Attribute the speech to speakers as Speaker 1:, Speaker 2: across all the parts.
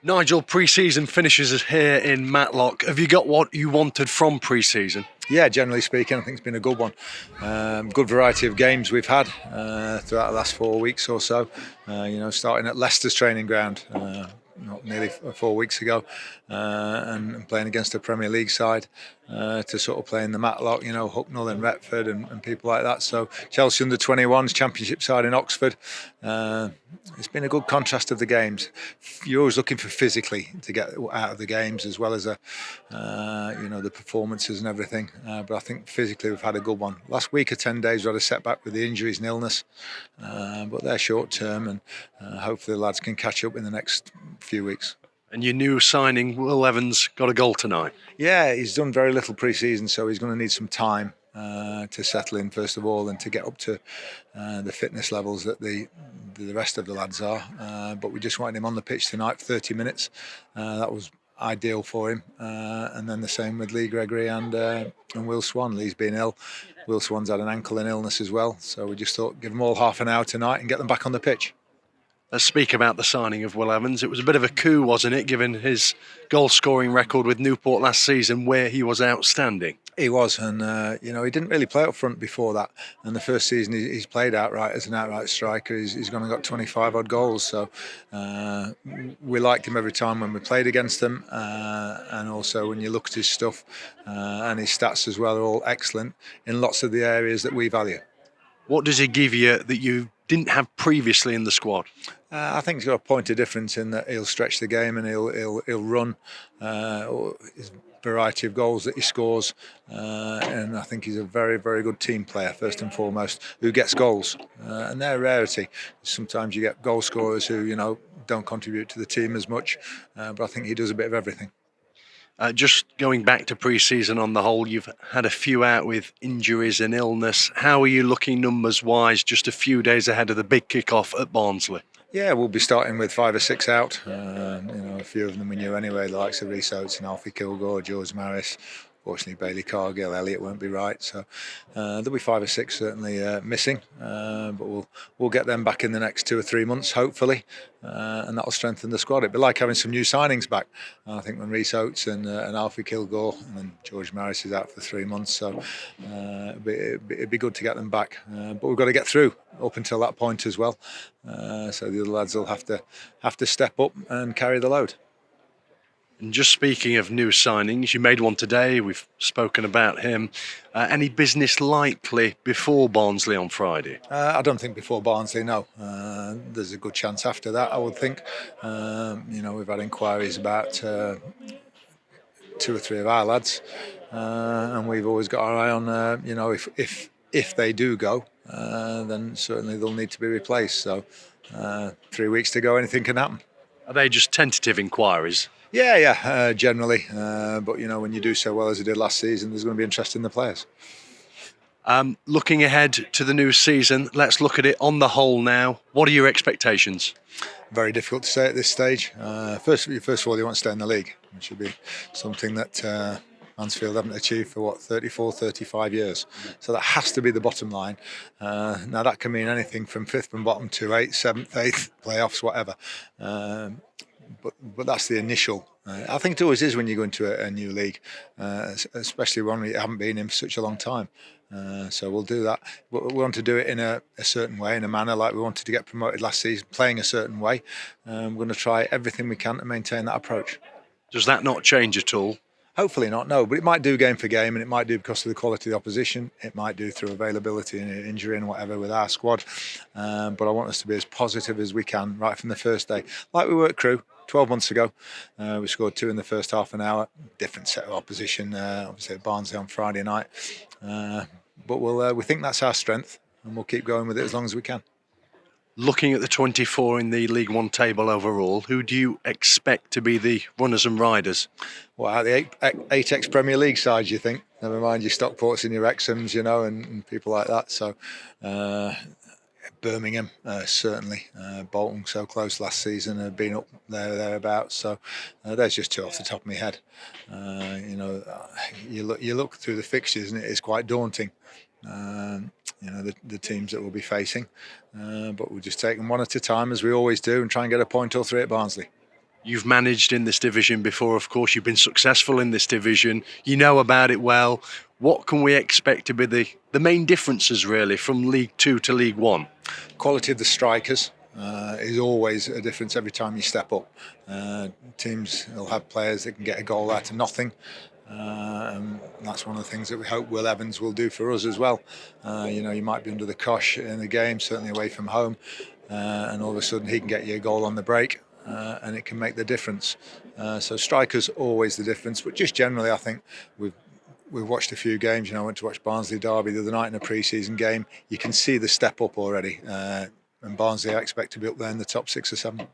Speaker 1: Nigel, pre-season finishes here in Matlock. Have you got what you wanted from pre-season?
Speaker 2: Yeah, generally speaking, I think it's been a good one. Good variety of games we've had throughout the last 4 weeks or so. Starting at Leicester's training ground not nearly 4 weeks ago, and playing against a Premier League side, to sort of play in the Matlock, Hucknall and Retford and people like that. So Chelsea under-21s Championship side in Oxford. It's been a good contrast of the games. You're always looking for physically to get out of the games, as well as the performances and everything. But I think physically we've had a good one. Last week or 10 days we had a setback with the injuries and illness, but they're short term, and hopefully the lads can catch up in the next few weeks.
Speaker 1: And your new signing, Will Evans, got a goal tonight.
Speaker 2: Yeah, he's done very little pre-season, so he's going to need some time to settle in first of all, and to get up to the fitness levels that the rest of the lads are. But we just wanted him on the pitch tonight for 30 minutes. That was ideal for him. And then the same with Lee Gregory and Will Swan. Lee's been ill. Will Swan's had an ankle and illness as well. So we just thought give them all half an hour tonight and get them back on the pitch.
Speaker 1: Let's speak about the signing of Will Evans. It was a bit of a coup, wasn't it, given his goal-scoring record with Newport last season, where he was outstanding.
Speaker 2: He was, and he didn't really play up front before that. And the first season he's played outright as an outright striker. He's gone and got 25 odd goals. So we liked him every time when we played against them, and also when you look at his stuff and his stats as well, are all excellent in lots of the areas that we value.
Speaker 1: What does he give you that you didn't have previously in the squad?
Speaker 2: I think he's got a point of difference in that he'll stretch the game and he'll run. His variety of goals that he scores, and I think he's a very, very good team player first and foremost, who gets goals, and they're a rarity. Sometimes you get goal scorers who don't contribute to the team as much, but I think he does a bit of everything.
Speaker 1: Just going back to pre-season on the whole, you've had a few out with injuries and illness. How are you looking numbers-wise just a few days ahead of the big kick-off at Barnsley?
Speaker 2: Yeah, we'll be starting with 5 or 6 out. A few of them we knew anyway, the likes of Rhys Oates and Alfie Kilgore, George Maris. Fortunately, Bailey Cargill, Elliott won't be right, so there'll be 5 or 6 certainly missing. But we'll get them back in the next 2 or 3 months, hopefully, and that'll strengthen the squad. It'd be like having some new signings back. I think when Rhys Oates and Alfie Kilgore, and then George Maris is out for 3 months, so it'd be good to get them back. But we've got to get through up until that point as well. So the other lads will have to step up and carry the load.
Speaker 1: And just speaking of new signings, you made one today. We've spoken about him. Any business likely before Barnsley on Friday?
Speaker 2: I don't think before Barnsley, no. There's a good chance after that, I would think. We've had inquiries about 2 or 3 of our lads, and we've always got our eye on, if they do go, then certainly they'll need to be replaced. So 3 weeks to go, anything can happen.
Speaker 1: Are they just tentative inquiries?
Speaker 2: Yeah, generally. But, when you do so well as you did last season, there's going to be interest in the players.
Speaker 1: Looking ahead to the new season, let's look at it on the whole now. What are your expectations?
Speaker 2: Very difficult to say at this stage. First of all, you want to stay in the league, which would be something that Mansfield haven't achieved for 34, 35 years. So that has to be the bottom line. Now that can mean anything from 5th from bottom to 8th, 7th, 8th, playoffs, whatever. But that's the initial. I think it always is when you go into a new league, especially one we haven't been in for such a long time. So we'll do that. We want to do it in a certain way, in a manner like we wanted to get promoted last season, playing a certain way. We're going to try everything we can to maintain that approach.
Speaker 1: Does that not change at all?
Speaker 2: Hopefully not, no. But it might do game for game, and it might do because of the quality of the opposition. It might do through availability and injury and whatever with our squad. But I want us to be as positive as we can right from the first day. Like we were at Crewe 12 months ago. We scored 2 in the first half an hour. Different set of opposition, obviously at Barnsley on Friday night. But we think that's our strength, and we'll keep going with it as long as we can.
Speaker 1: Looking at the 24 in the League One table overall, who do you expect to be the runners and riders?
Speaker 2: Well, the 8 ex-Premier League sides, you think? Never mind your Stockports and your Wrexhams, and people like that. So Birmingham, certainly. Bolton, so close last season, have been up thereabouts. So there's just 2 off the top of my head. You look through the fixtures and it is quite daunting. The teams that we'll be facing, but we'll just take them one at a time as we always do and try and get a point or 3 at Barnsley.
Speaker 1: You've managed in this division before, of course. You've been successful in this division. You know about it well. What can we expect to be the main differences, really, from League Two to League One?
Speaker 2: Quality of the strikers is always a difference every time you step up. Teams will have players that can get a goal out of nothing. And that's one of the things that we hope Will Evans will do for us as well. You might be under the cosh in the game, certainly away from home, and all of a sudden he can get you a goal on the break. And it can make the difference. So strikers always the difference, but just generally, I think we've watched a few games. I went to watch Barnsley Derby the other night in a pre-season game. You can see the step up already, and Barnsley I expect to be up there in the top 6 or 7.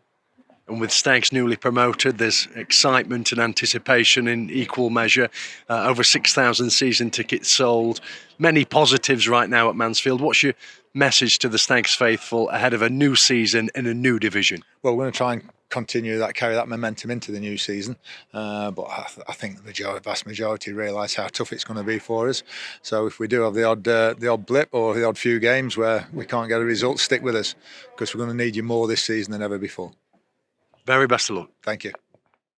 Speaker 1: And with Stags newly promoted, there's excitement and anticipation in equal measure. Over 6,000 season tickets sold. Many positives right now at Mansfield. What's your message to the Stags faithful ahead of a new season in a new division?
Speaker 2: Well, we're going to try and carry that momentum into the new season. But I think the vast majority realise how tough it's going to be for us. So if we do have the odd blip or the odd few games where we can't get a result, stick with us, because we're going to need you more this season than ever before.
Speaker 1: Very best of luck.
Speaker 2: Thank you.